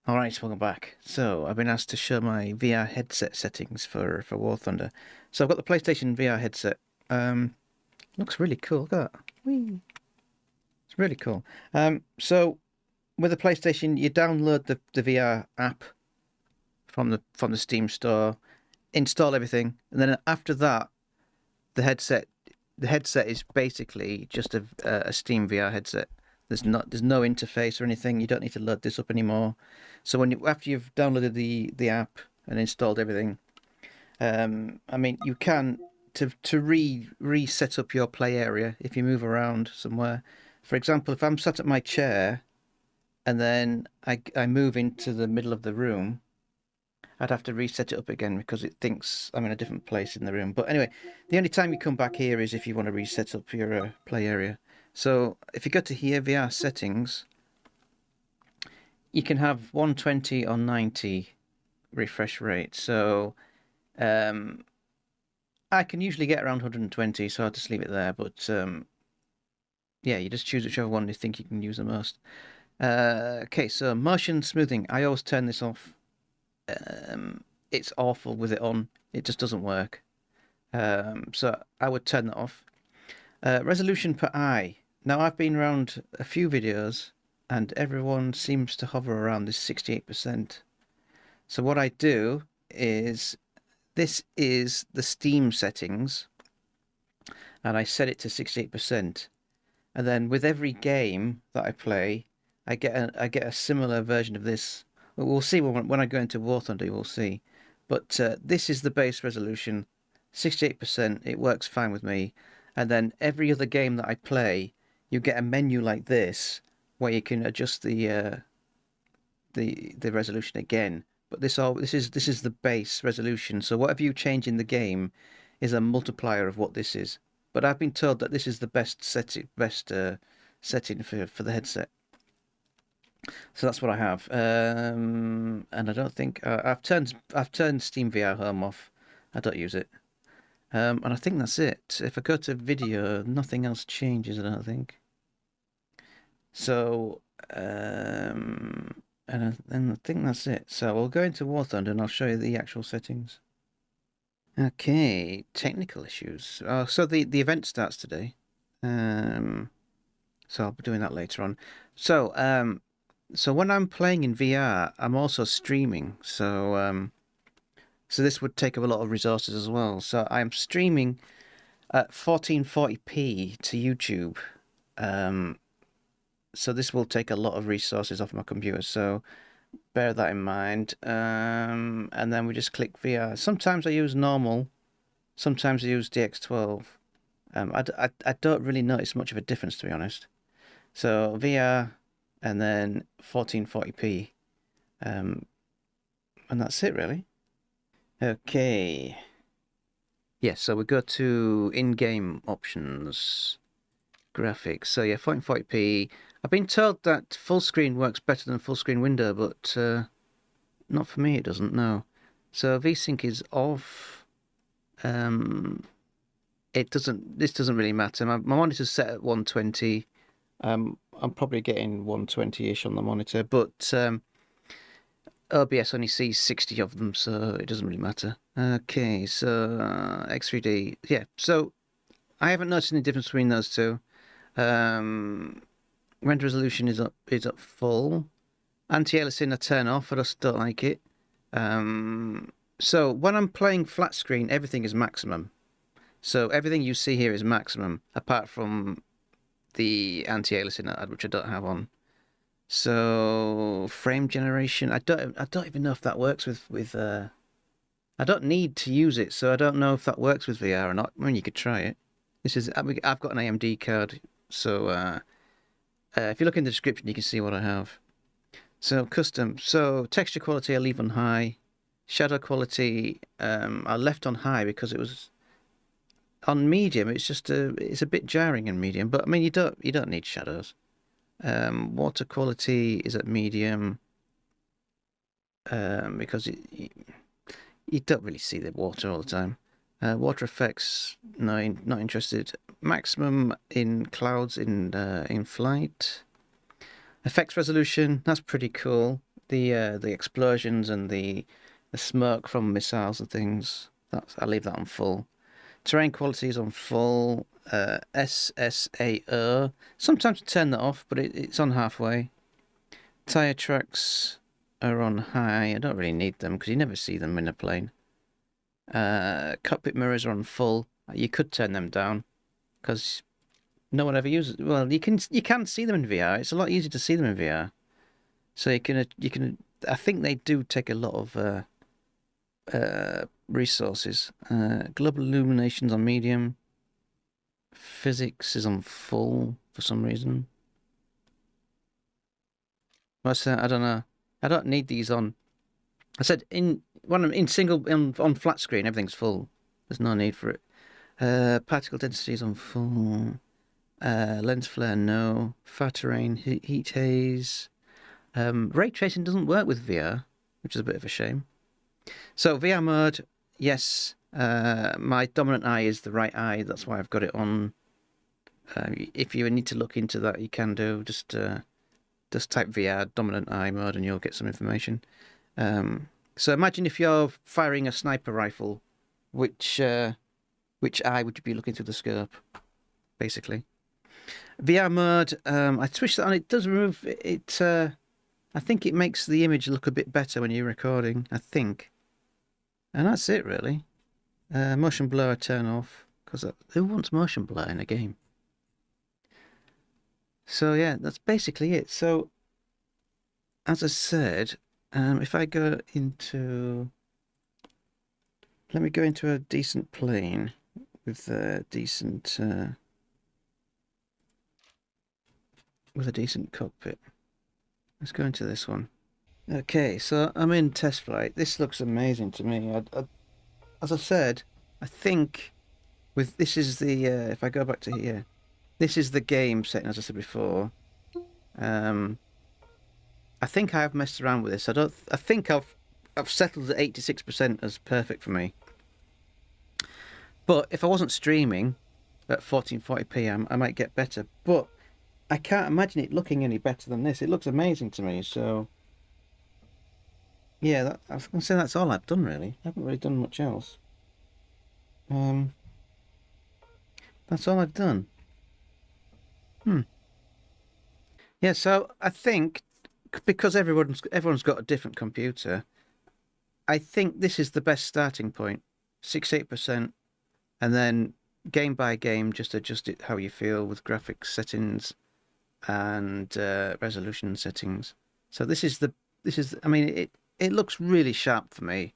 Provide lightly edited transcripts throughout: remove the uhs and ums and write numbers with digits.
Alright, welcome back. So, I've been asked to show my VR headset settings for warthunder. So I've got the PlayStation VR headset. Looks really cool, look at that. Whee. It's really cool. So with the PlayStation, you download the VR app from the Steam store, install everything, and then after that, the headset is basically just a Steam VR headset. There's no interface or anything. You don't need to load this up anymore. So after you've downloaded the app and installed everything, I mean you can reset up your play area if you move around somewhere. For example, if I'm sat at my chair and then I move into the middle of the room, I'd have to reset it up again because it thinks I'm in a different place in the room. But anyway, the only time you come back here is if you want to reset up your play area. So if you go to here, VR settings, you can have 120 or 90 refresh rate. So I can usually get around 120, so I'll just leave it there. But yeah, you just choose whichever one you think you can use the most. Okay, so motion smoothing. I always turn this off. It's awful with it on. It just doesn't work. So I would turn that off. Resolution per eye. Now I've been around a few videos and everyone seems to hover around this 68%. So what I do is, this is the Steam settings and I set it to 68%. And then with every game that I play, I get a similar version of this. We'll see when I go into War Thunder, we'll see. But this is the base resolution, 68%. It works fine with me. And then every other game that I play, you get a menu like this where you can adjust the resolution again. But this is the base resolution. So whatever you change in the game is a multiplier of what this is. But I've been told that this is the best setting for the headset. So that's what I have, and I don't think I've turned Steam VR Home off. I don't use it, and I think that's it. If I go to video, nothing else changes. I don't think. So, and I think that's it. So we'll go into War Thunder and I'll show you the actual settings. Okay, technical issues. So the event starts today. So I'll be doing that later on. So when I'm playing in VR, I'm also streaming. So this would take up a lot of resources as well. So I'm streaming at 1440p to YouTube. So this will take a lot of resources off my computer. So bear that in mind. And then we just click VR. Sometimes I use normal. Sometimes I use DX12. I don't really notice much of a difference, to be honest. So VR and then 1440p. And that's it, really. Okay. Yes, so we go to in-game options, graphics. So yeah, 1440p. I've been told that full screen works better than full screen window, but not for me, it doesn't, no. So VSync is off. This doesn't really matter. My monitor's set at 120. I'm probably getting 120-ish on the monitor, but OBS only sees 60 of them, so it doesn't really matter. Okay, so X3D, yeah. So I haven't noticed any difference between those two. Render resolution is up full. Anti-aliasing I turn off. I just don't like it. So when I'm playing flat screen, everything is maximum. So everything you see here is maximum, apart from the anti-aliasing, which I don't have on. So frame generation, I don't even know if that works with I don't need to use it, so I don't know if that works with VR or not. I mean, you could try it. I've got an AMD card, so if you look in the description, you can see what I have. So custom, so texture quality I leave on high, shadow quality I left on high because it was on medium. It's just it's a bit jarring in medium, but I mean you don't need shadows. Water quality is at medium because you don't really see the water all the time. Water effects, no, not interested. Maximum in clouds in flight. Effects resolution, that's pretty cool. the explosions and the smoke from missiles and things. I leave that on full. Terrain quality is on full. SSAO. Sometimes I turn that off, but it's on halfway. Tire tracks are on high. I don't really need them because you never see them in a plane. Cockpit mirrors are on full. You could turn them down because no one ever uses. Well, you can see them in VR. It's a lot easier to see them in VR. So you can. I think they do take a lot of resources. Global illumination's on medium. Physics is on full for some reason. What's that? I don't know. I don't need these on. I said on flat screen everything's full. There's no need for it. Particle density is on full. Lens flare no. Far terrain, heat haze. Ray tracing doesn't work with VR, which is a bit of a shame. So VR mode, yes. My dominant eye is the right eye. That's why I've got it on. If you need to look into that, you can do. Just type VR dominant eye mode, and you'll get some information. So imagine if you're firing a sniper rifle, which eye would you be looking through the scope? Basically, VR mode. I switched that on. It does remove it. I think it makes the image look a bit better when you're recording. I think, and that's it really. Motion blur I turn off because who wants motion blur in a game? So yeah, that's basically it. So as I said, if I go into, let me go into a decent plane with a decent cockpit. Let's go into this one. Okay, so I'm in test flight. This looks amazing to me. As I said, I think this is the if I go back to here, this is the game setting, as I said before. I think I have messed around with this. I think I've settled at 86% as perfect for me. But if I wasn't streaming at 1440p, I might get better. But I can't imagine it looking any better than this. It looks amazing to me. So yeah, I was going to say that's all I've done really. I haven't really done much else. That's all I've done. Yeah, so I think because everyone's got a different computer, I think this is the best starting point. 68%, and then game by game, just adjust it how you feel with graphics settings and resolution settings. So this is I mean it looks really sharp for me.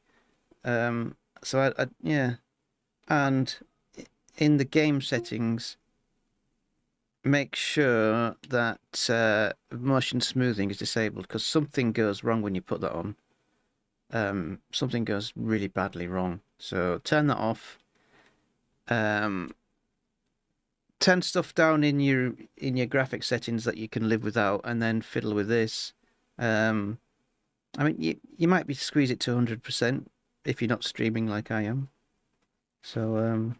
So I yeah, and in the game settings, make sure that motion smoothing is disabled because something goes wrong when you put that on. Something goes really badly wrong. So turn that off. Turn stuff down in your graphic settings that you can live without, and then fiddle with this. I mean, you might be squeeze it to 100% if you're not streaming like I am. So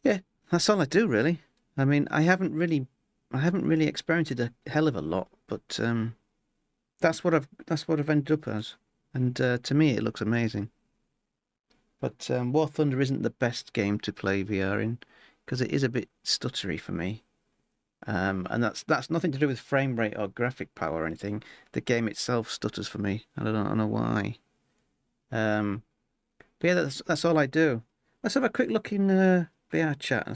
yeah, that's all I do really. I mean, I haven't really experimented a hell of a lot, but that's what I've ended up as, and to me it looks amazing. But warthunder isn't the best game to play VR in because it is a bit stuttery for me, and that's nothing to do with frame rate or graphic power or anything. The game itself stutters for me. I don't know why. But yeah, that's all I do. Let's have a quick look in VR chat. I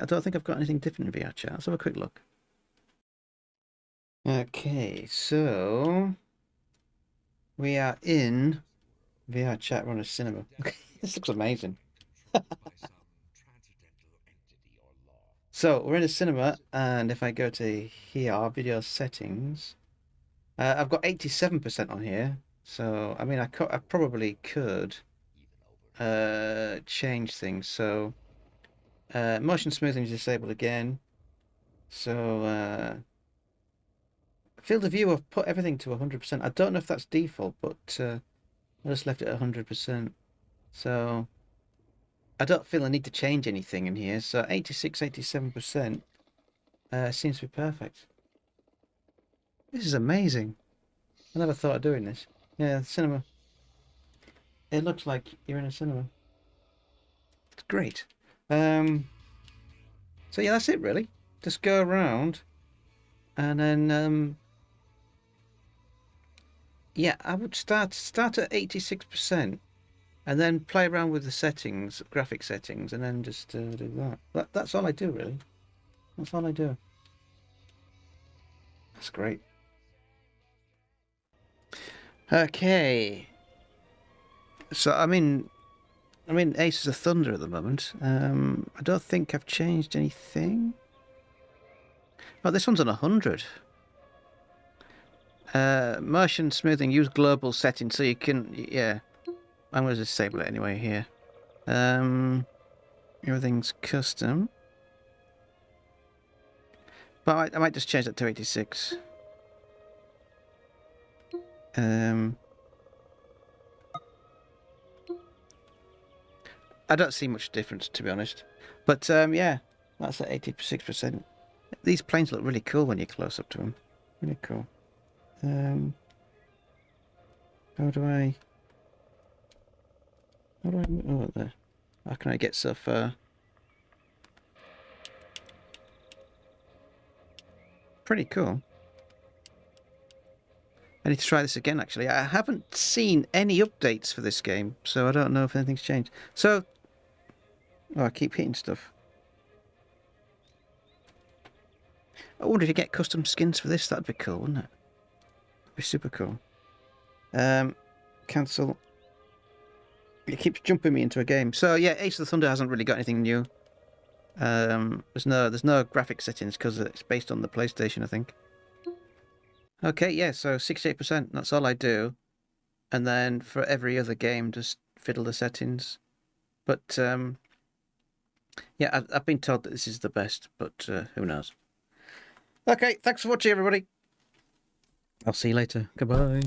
don't think I've got anything different in VR chat. Let's have a quick look. Okay, so we are in VR chat. We're on a cinema. This looks amazing. So we're in a cinema, and if I go to here, video settings, I've got 87% on here. So I mean, I probably could change things. So motion smoothing is disabled again. So field of view, I've put everything to 100%. I don't know if that's default, but I just left it at 100%. So I don't feel I need to change anything in here. So 86, 87% seems to be perfect. This is amazing. I never thought of doing this. Yeah, cinema. It looks like you're in a cinema. It's great. So yeah, that's it really. Just go around and then yeah, I would start at 86% and then play around with the settings, graphic settings, and then just do that. That's all I do really. That's all I do. That's great. Okay. So I'm in Asus Thunder at the moment. I don't think I've changed anything. Oh, this one's on 100. Motion smoothing, use global settings so you can, yeah. I'm going to disable it anyway here. Everything's custom. But I might just change that to 86. I don't see much difference, to be honest. But yeah, that's at 86%. These planes look really cool when you're close up to them. Really cool. How do I... Oh, there. How can I get so far? Pretty cool. I need to try this again, actually. I haven't seen any updates for this game, so I don't know if anything's changed. So... Oh, I keep hitting stuff. I wonder if you get custom skins for this. That'd be cool, wouldn't it? That'd be super cool. Cancel. It keeps jumping me into a game. So yeah, Ace of the Thunder hasn't really got anything new. There's no graphic settings because it's based on the PlayStation, I think. Okay, yeah, so 68%. That's all I do. And then for every other game, just fiddle the settings. But yeah, I've been told that this is the best, but who knows? Okay, thanks for watching, everybody. I'll see you later. Goodbye.